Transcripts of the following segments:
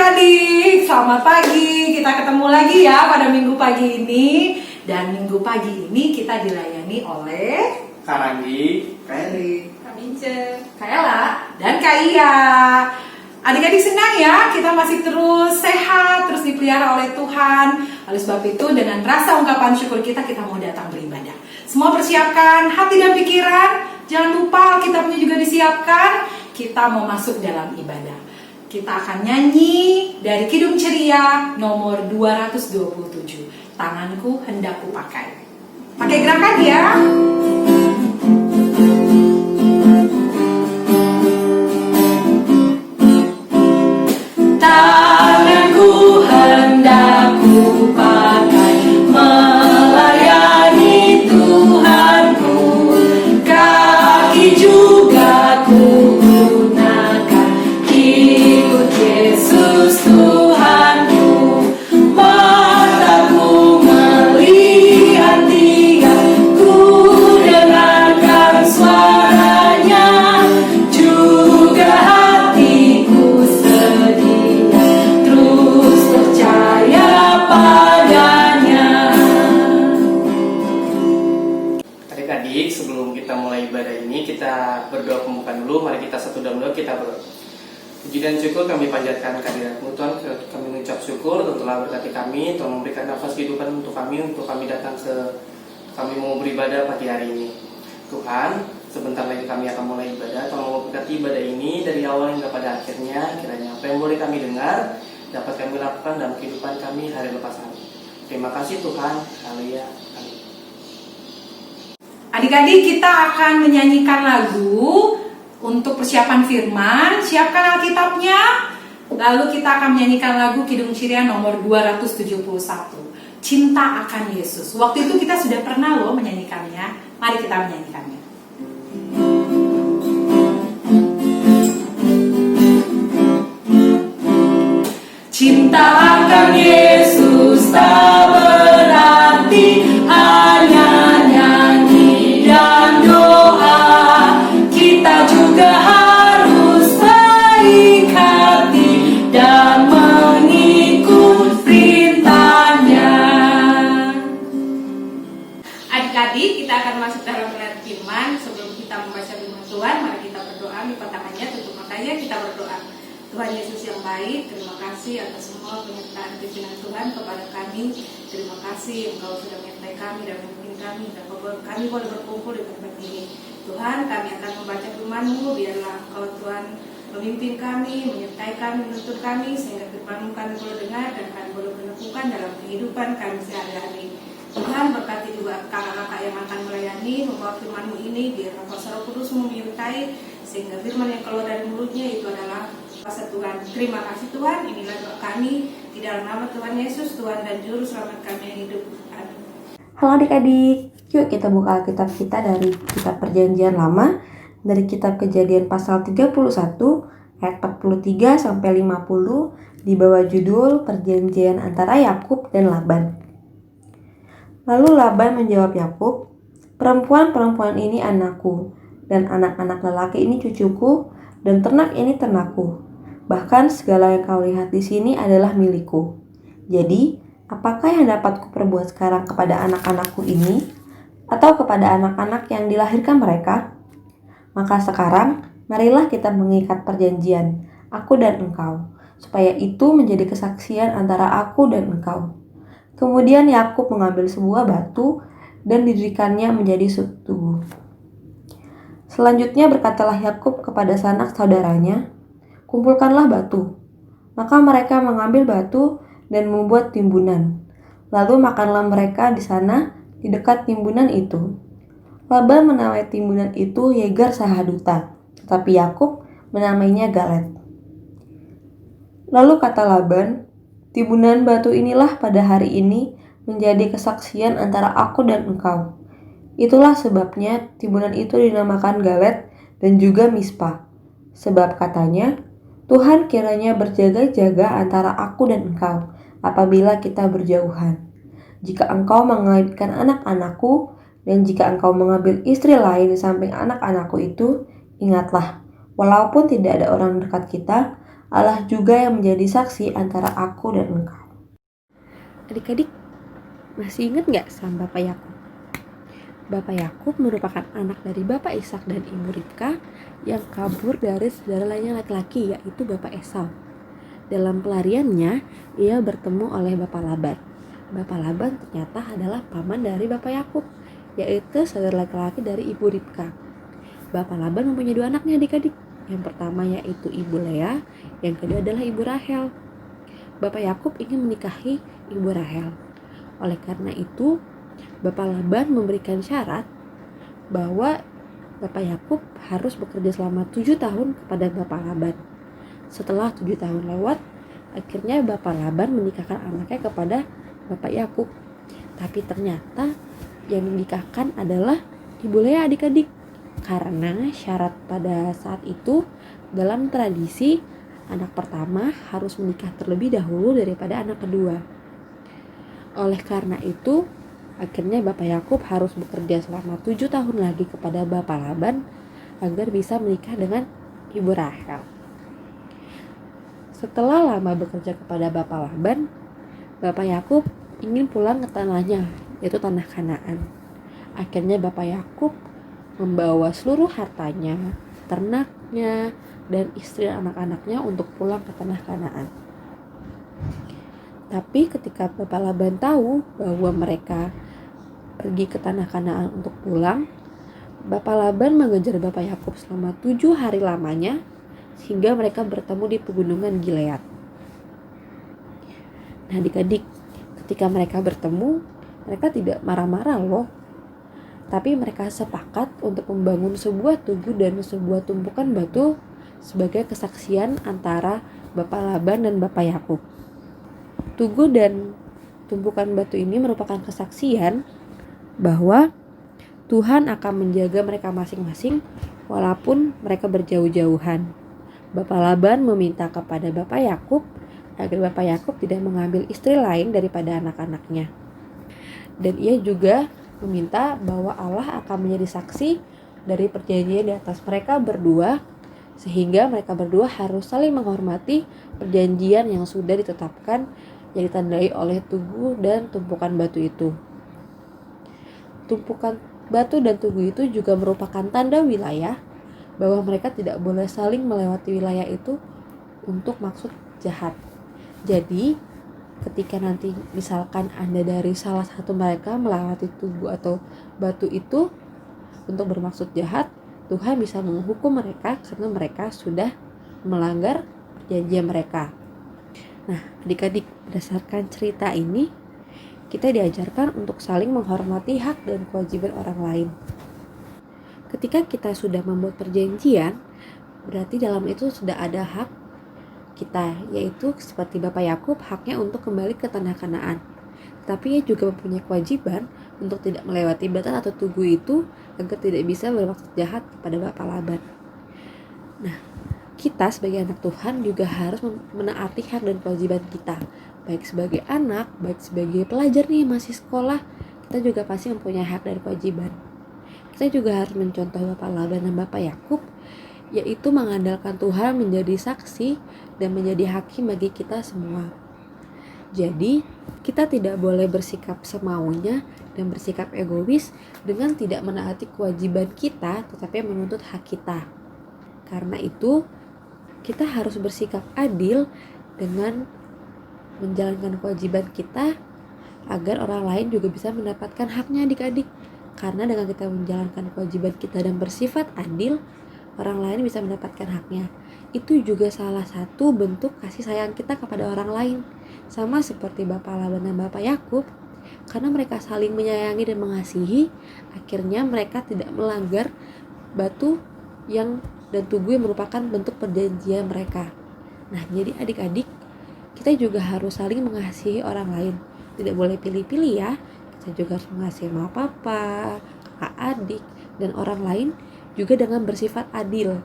Adik-adik, selamat pagi. Kita ketemu lagi ya pada minggu pagi ini. Dan minggu pagi ini kita dilayani oleh Karandi, Kairi, Kamince, Kaela, dan Kaya. Adik-adik senang ya, kita masih terus sehat, terus dipelihara oleh Tuhan. Oleh sebab itu dengan rasa ungkapan syukur kita mau datang beribadah. Semua persiapkan hati dan pikiran. Jangan lupa kitabnya juga disiapkan. Kita mau masuk dalam ibadah. Kita akan nyanyi dari Kidung Ceria nomor 227. Tanganku hendak kupakai. Pakai gerakan ya. Tanganku hendak kupakai melayani Tuhanku. Kaki juga kugunakan ikut Yesus Tuhanku. Mataku melihat Dia, ku dengarkan suaranya, juga hatiku sedia terus percaya padanya. adik-adik, sebelum kita mulai ibadah ini, kita berdoa pembukaan dulu. Mari kita satu dalam doa, kita berdoa. Puji dan syukur kami panjatkan kehadirat-Mu Tuhan. Kami mengucap syukur untuk telah berkati kami, Tuhan memberikan nafas kehidupan untuk kami datang kami mau beribadah pagi hari ini. Tuhan, sebentar lagi kami akan mulai ibadah. Tolong memberkati ibadah ini dari awal hingga pada akhirnya. Kiranya apa yang boleh kami dengar dapat kami lakukan dalam kehidupan kami hari lepas hari. Terima kasih Tuhan. Haleluya. Amin. Adik-adik, kita akan menyanyikan lagu untuk persiapan firman. Siapkan Alkitabnya. Lalu kita akan menyanyikan lagu Kidung Ceria nomor 271. Cinta akan Yesus. Waktu itu kita sudah pernah loh menyanyikannya. Mari kita menyanyikannya. Cinta akan Yesus tak berarti hanya nyanyi dan doa. Kita juga harus baik hati dan mengikut perintahnya. Adik-adik, kita akan masuk dalam renungan firman. Sebelum kita membaca firman Tuhan, mari kita berdoa. Lipat tangannya, tutup matanya, kita berdoa. Tuhan Yesus yang baik, terima kasih atas semua penyertaan pimpinan Tuhan kepada kami. Terima kasih Engkau sudah menyertai kami dan memimpin kami, dan kami boleh berkumpul di tempat ini. Tuhan, kami akan membaca firman-Mu. Biarlah Engkau Tuhan memimpin kami, menyertai kami, menuntun kami, sehingga firman-Mu kami boleh dengar dan kami boleh menemukan dalam kehidupan kami sehari-hari. Tuhan, berkati juga kakak-kakak yang akan melayani, membawa firman-Mu ini. Biarlah Roh Kudus-Mu menyertai, sehingga firman yang keluar dari mulutnya itu adalah kuasa Tuhan. Terima kasih Tuhan. Inilah doa kami di dalam nama Tuhan Yesus, Tuhan dan Juru Selamat kami yang hidup. Amin. Halo adik-adik, yuk kita buka Alkitab kita dari kitab Perjanjian Lama, dari kitab Kejadian pasal 31 ayat 43 sampai 50 di bawah judul Perjanjian antara Yakub dan Laban. Lalu Laban menjawab Yakub, "Perempuan-perempuan ini anakku, dan anak-anak lelaki ini cucuku, dan ternak ini ternakku. Bahkan segala yang kau lihat di sini adalah milikku. Jadi, apakah yang dapat kuperbuat sekarang kepada anak-anakku ini, atau kepada anak-anak yang dilahirkan mereka? Maka sekarang, marilah kita mengikat perjanjian, aku dan engkau, supaya itu menjadi kesaksian antara aku dan engkau." Kemudian Yakub mengambil sebuah batu dan didirikannya menjadi tugu. Selanjutnya berkatalah Yakub kepada sanak saudaranya, "Kumpulkanlah batu." Maka mereka mengambil batu dan membuat timbunan. Lalu makanlah mereka di sana di dekat timbunan itu. Laban menamai timbunan itu Yegar Sahaduta, tetapi Yakub menamainya Galet. Lalu kata Laban, "Timbunan batu inilah pada hari ini menjadi kesaksian antara aku dan engkau." Itulah sebabnya timbunan itu dinamakan Galet dan juga Mispa. Sebab katanya, "Tuhan kiranya berjaga-jaga antara aku dan engkau apabila kita berjauhan. Jika engkau mengaibkan anak-anakku dan jika engkau mengambil istri lain di samping anak-anakku itu, ingatlah, walaupun tidak ada orang dekat kita, Allah juga yang menjadi saksi antara aku dan engkau. Adik-adik, masih ingat gak sama Bapak Yakub? Bapak Yakub merupakan anak dari Bapak Ishak dan Ibu Ribka yang kabur dari saudara lainnya laki-laki, yaitu Bapak Esau. Dalam pelariannya, ia bertemu oleh Bapak Laban. Bapak Laban ternyata adalah paman dari Bapak Yakub, yaitu saudara laki-laki dari Ibu Ribka. Bapak Laban mempunyai 2 anaknya adik-adik. Yang pertama yaitu Ibu Lea, yang kedua adalah Ibu Rahel. Bapak Yakub ingin menikahi Ibu Rahel. Oleh karena itu, Bapak Laban memberikan syarat bahwa Bapak Yakub harus bekerja selama 7 tahun kepada Bapak Laban. Setelah 7 tahun lewat, akhirnya Bapak Laban menikahkan anaknya kepada Bapak Yakub. Tapi ternyata yang dinikahkan adalah Ibu Lea adik-adik. Karena syarat pada saat itu dalam tradisi anak pertama harus menikah terlebih dahulu daripada anak kedua. Oleh karena itu, akhirnya Bapak Yakub harus bekerja selama 7 tahun lagi kepada Bapak Laban agar bisa menikah dengan Ibu Rahel. Setelah lama bekerja kepada Bapak Laban, Bapak Yakub ingin pulang ke tanahnya, yaitu tanah Kanaan. Akhirnya Bapak Yakub membawa seluruh hartanya, ternaknya, dan istri dan anak-anaknya untuk pulang ke tanah Kanaan. Tapi ketika Bapak Laban tahu bahwa mereka pergi ke tanah Kanaan untuk pulang, Bapak Laban mengejar Bapak Yakub selama 7 hari lamanya sehingga mereka bertemu di pegunungan Gilead. Nah adik-adik, ketika mereka bertemu, mereka tidak marah-marah loh. Tapi mereka sepakat untuk membangun sebuah tugu dan sebuah tumpukan batu sebagai kesaksian antara Bapak Laban dan Bapak Yakub. Tugu dan tumpukan batu ini merupakan kesaksian bahwa Tuhan akan menjaga mereka masing-masing walaupun mereka berjauh-jauhan. Bapak Laban meminta kepada Bapak Yakub agar Bapak Yakub tidak mengambil istri lain daripada anak-anaknya. Dan ia juga meminta bahwa Allah akan menjadi saksi dari perjanjian di atas mereka berdua, sehingga mereka berdua harus saling menghormati perjanjian yang sudah ditetapkan yang ditandai oleh tugu dan tumpukan batu itu. Tumpukan batu dan tugu itu juga merupakan tanda wilayah bahwa mereka tidak boleh saling melewati wilayah itu untuk maksud jahat. Jadi ketika nanti misalkan Anda dari salah satu mereka melewati tugu atau batu itu untuk bermaksud jahat, Tuhan bisa menghukum mereka karena mereka sudah melanggar perjanjian mereka. Nah, adik-adik, berdasarkan cerita ini, kita diajarkan untuk saling menghormati hak dan kewajiban orang lain. Ketika kita sudah membuat perjanjian, berarti dalam itu sudah ada hak kita, yaitu seperti Bapak Yakub haknya untuk kembali ke tanah Kanaan. Tapi ia juga mempunyai kewajiban untuk tidak melewati batas atau tugu itu agar tidak bisa bermaksud jahat kepada Bapak Laban. Nah, kita sebagai anak Tuhan juga harus menaati hak dan kewajiban kita. Baik sebagai anak, baik sebagai pelajar nih masih sekolah, kita juga pasti mempunyai hak dan kewajiban. Kita juga harus mencontoh Bapak Laban dan Bapak Yakub, yaitu mengandalkan Tuhan menjadi saksi dan menjadi hakim bagi kita semua. Jadi, kita tidak boleh bersikap semaunya dan bersikap egois dengan tidak menaati kewajiban kita, tetapi menuntut hak kita. Karena itu, kita harus bersikap adil dengan menjalankan kewajiban kita agar orang lain juga bisa mendapatkan haknya adik-adik. Karena dengan kita menjalankan kewajiban kita dan bersifat adil, orang lain bisa mendapatkan haknya. Itu juga salah satu bentuk kasih sayang kita kepada orang lain. Sama seperti Bapak Laban dan Bapak Yakub, karena mereka saling menyayangi dan mengasihi, akhirnya mereka tidak melanggar batu dan tugu yang merupakan bentuk perjanjian mereka. Nah, jadi adik-adik, kita juga harus saling mengasihi orang lain. Tidak boleh pilih-pilih ya. Kita juga harus mengasihi mama papa, kakak adik, dan orang lain juga dengan bersifat adil.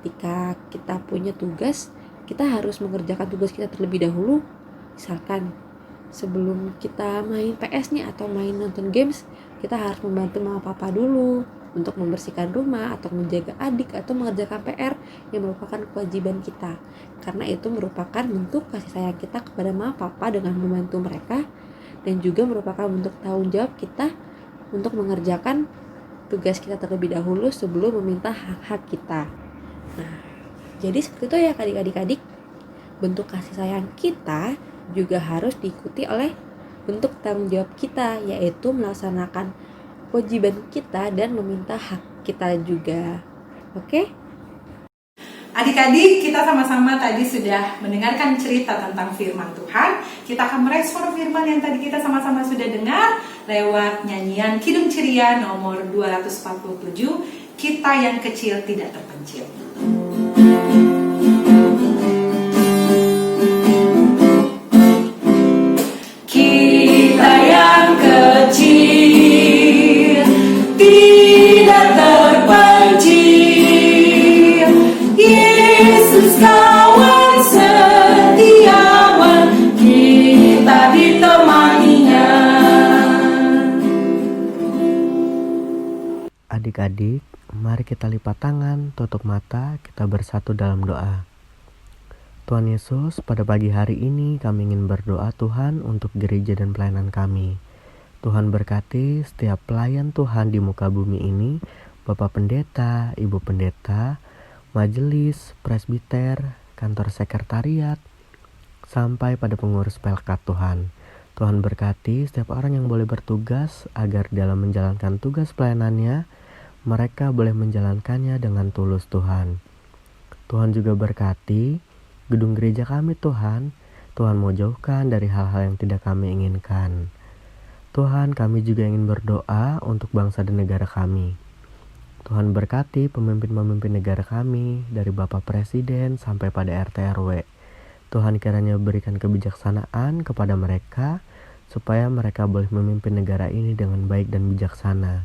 Ketika kita punya tugas, kita harus mengerjakan tugas kita terlebih dahulu. Misalkan sebelum kita main PS nih atau main nonton games, kita harus membantu mama papa dulu. untuk membersihkan rumah atau menjaga adik atau mengerjakan PR yang merupakan kewajiban kita. Karena itu merupakan bentuk kasih sayang kita kepada mama papa dengan membantu mereka, dan juga merupakan bentuk tanggung jawab kita untuk mengerjakan tugas kita terlebih dahulu sebelum meminta hak-hak kita. Nah, jadi seperti itu ya adik-adik. Bentuk kasih sayang kita juga harus diikuti oleh bentuk tanggung jawab kita, yaitu melaksanakan kewajiban kita dan meminta hak kita juga. Oke? Adik-adik, kita sama-sama tadi sudah mendengarkan cerita tentang firman Tuhan. Kita akan merespon firman yang tadi kita sama-sama sudah dengar lewat nyanyian Kidung Ceria nomor 247, Kita yang Kecil Tidak Terpencil. Kita yang kecil tidak terpencil, Yesus kawan setiawan, kita ditemaninya. Adik-adik, mari kita lipat tangan, tutup mata, kita bersatu dalam doa. Tuhan Yesus, pada pagi hari ini kami ingin berdoa Tuhan untuk gereja dan pelayanan kami. Tuhan berkati setiap pelayan Tuhan di muka bumi ini, Bapak Pendeta, Ibu Pendeta, majelis, presbiter, kantor sekretariat, sampai pada pengurus pelkat Tuhan. Tuhan berkati setiap orang yang boleh bertugas agar dalam menjalankan tugas pelayanannya, mereka boleh menjalankannya dengan tulus Tuhan. Tuhan juga berkati gedung gereja kami Tuhan. Tuhan mau jauhkan dari hal-hal yang tidak kami inginkan. Tuhan, kami juga ingin berdoa untuk bangsa dan negara kami. Tuhan berkati pemimpin-pemimpin negara kami, dari Bapak Presiden sampai pada RT RW. Tuhan kiranya berikan kebijaksanaan kepada mereka, supaya mereka boleh memimpin negara ini dengan baik dan bijaksana.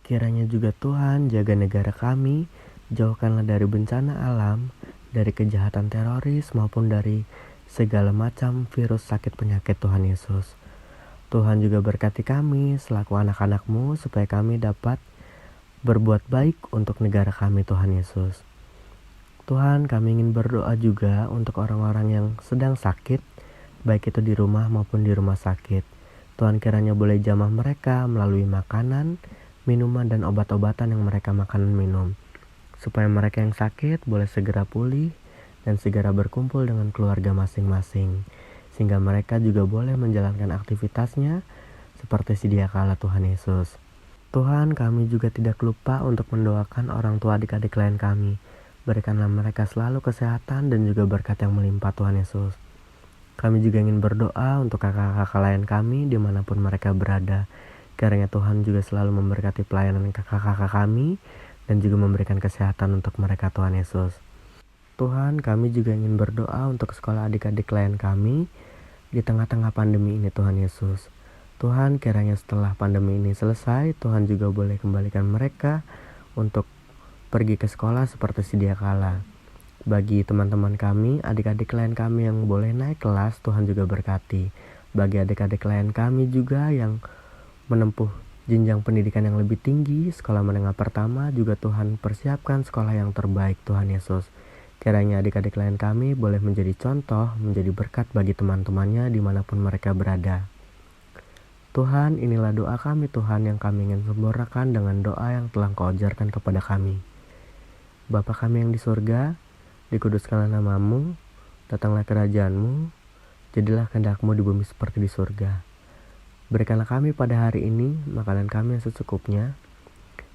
Kiranya juga Tuhan jaga negara kami, jauhkanlah dari bencana alam, dari kejahatan teroris maupun dari segala macam virus sakit penyakit Tuhan Yesus. Tuhan juga berkati kami selaku anak-anak-Mu supaya kami dapat berbuat baik untuk negara kami Tuhan Yesus. Tuhan, kami ingin berdoa juga untuk orang-orang yang sedang sakit, baik itu di rumah maupun di rumah sakit. Tuhan kiranya boleh jamah mereka melalui makanan, minuman dan obat-obatan yang mereka makan dan minum, supaya mereka yang sakit boleh segera pulih dan segera berkumpul dengan keluarga masing-masing, sehingga mereka juga boleh menjalankan aktivitasnya seperti sedia kala Tuhan Yesus. Tuhan, kami juga tidak lupa untuk mendoakan orang tua adik-adik klien kami. Berikanlah mereka selalu kesehatan dan juga berkat yang melimpah Tuhan Yesus. Kami juga ingin berdoa untuk kakak-kakak klien kami dimanapun mereka berada. Kiranya Tuhan juga selalu memberkati pelayanan kakak-kakak kami dan juga memberikan kesehatan untuk mereka Tuhan Yesus. Tuhan, kami juga ingin berdoa untuk sekolah adik-adik klien kami di tengah-tengah pandemi ini Tuhan Yesus. Tuhan, kiranya setelah pandemi ini selesai, Tuhan juga boleh kembalikan mereka untuk pergi ke sekolah seperti sedia kala. Bagi teman-teman kami, adik-adik klien kami yang boleh naik kelas, Tuhan juga berkati. Bagi adik-adik klien kami juga yang menempuh jenjang pendidikan yang lebih tinggi, sekolah menengah pertama, juga Tuhan persiapkan sekolah yang terbaik Tuhan Yesus. Kiranya adik-adik klien kami boleh menjadi contoh, menjadi berkat bagi teman-temannya dimanapun mereka berada. Tuhan, inilah doa kami Tuhan yang kami ingin sempurnakan dengan doa yang telah Kau ajarkan kepada kami. Bapa kami yang di surga, dikuduskanlah nama-Mu, datanglah kerajaan-Mu, jadilah kehendak-Mu di bumi seperti di surga. Berikanlah kami pada hari ini makanan kami yang secukupnya,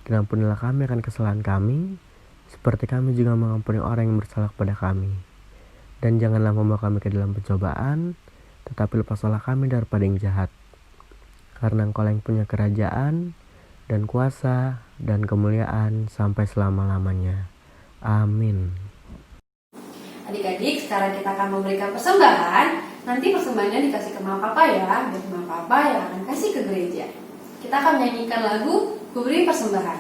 dan ampunilah kami akan kesalahan kami, seperti kami juga mengampuni orang yang bersalah kepada kami. Dan janganlah membawa kami ke dalam pencobaan, tetapi lepaslah kami daripada yang jahat. Karena Engkau yang punya kerajaan, dan kuasa, dan kemuliaan sampai selama-lamanya. Amin. Adik-adik, sekarang kita akan memberikan persembahan. Nanti persembahannya dikasih ke mama papa ya, dan mama papa yang akan kasih ke gereja. Kita akan menyanyikan lagu Ku Beri Persembahan.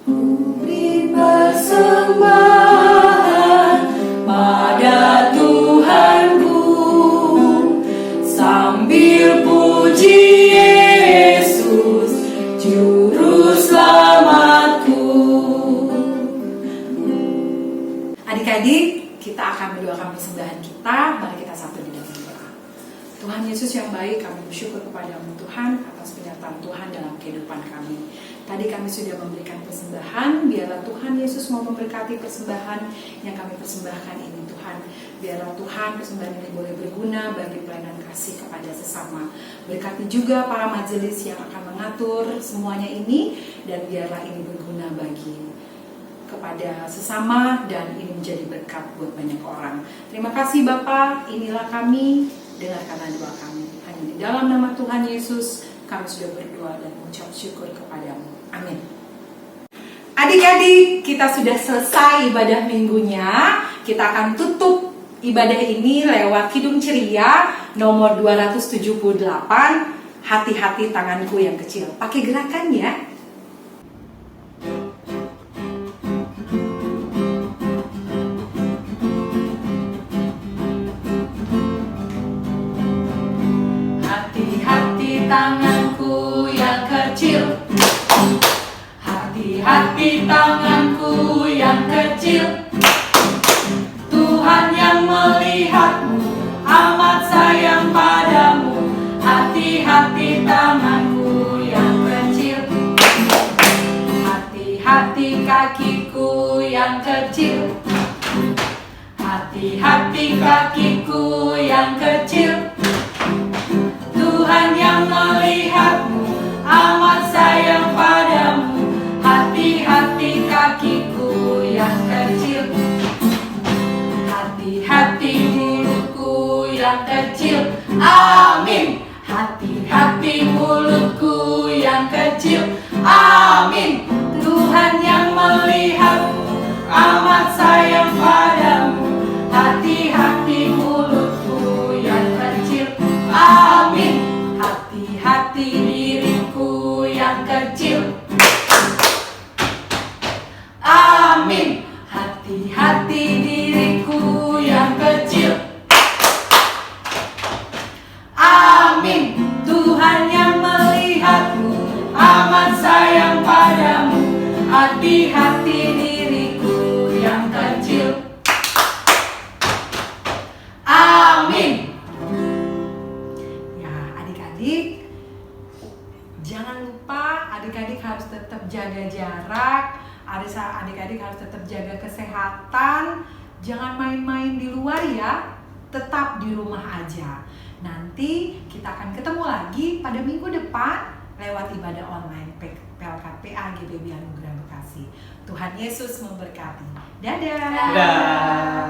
Ku beri persembahan pada Tuhanku. Juru selamatku. Adik-adik, kita akan mendoakan persembahan kita. Mari kita satu di dalam doa. Tuhan Yesus yang baik, kami bersyukur kepadamu Tuhan atas penyertaan Tuhan dalam kehidupan kami. Tadi kami sudah memberikan persembahan, biarlah Tuhan Yesus mau memberkati persembahan yang kami persembahkan ini Tuhan. Biarlah Tuhan persembahan ini boleh berguna bagi pelayanan kasih kepada sesama. Berkati juga para majelis yang akan mengatur semuanya ini, dan biarlah ini berguna bagi kepada sesama dan ini menjadi berkat buat banyak orang. Terima kasih Bapa, inilah kami, dengarkanlah doa kami. Hanya di dalam nama Tuhan Yesus kami sudah berdoa dan mengucap syukur kepadamu. Amin. Adik-adik, kita sudah selesai ibadah minggunya. Kita akan tutup ibadah ini lewat Kidung Ceria nomor 278, Hati-hati tanganku yang kecil. Pakai gerakan ya. Hati-hati tanganku yang kecil. Hati-hati tanganku yang kecil. Tuhan yang melihatmu amat sayang padamu. Hati-hati tanganku yang kecil. Hati-hati kakiku yang kecil. Hati-hati kakiku yang kecil. Tuhan yang melihatmu amat sayang padamu. Hati-hati kakiku yang kecil. Hati-hati mulutku yang kecil. Amin. Hati-hati mulutku yang kecil. Amin. Tuhan yang melihatmu amat sayang padamu. Hati-hati mulutku yang kecil. Amin. Hati-hati diriku yang kecil. Amin. Hati-hati diriku yang kecil. Amin. Tuhan yang melihatmu amat sayang padamu. Hati-hati diriku yang kecil. Amin. Ya, adik-adik, jangan lupa adik-adik harus tetap jaga jarak. Adik-adik harus tetap jaga kesehatan. Jangan main-main di luar ya. Tetap di rumah aja. Nanti kita akan ketemu lagi pada minggu depan lewat ibadah online PLKPA GBB Anugerah Bekasi. Tuhan Yesus memberkati. Dadah. Dadah.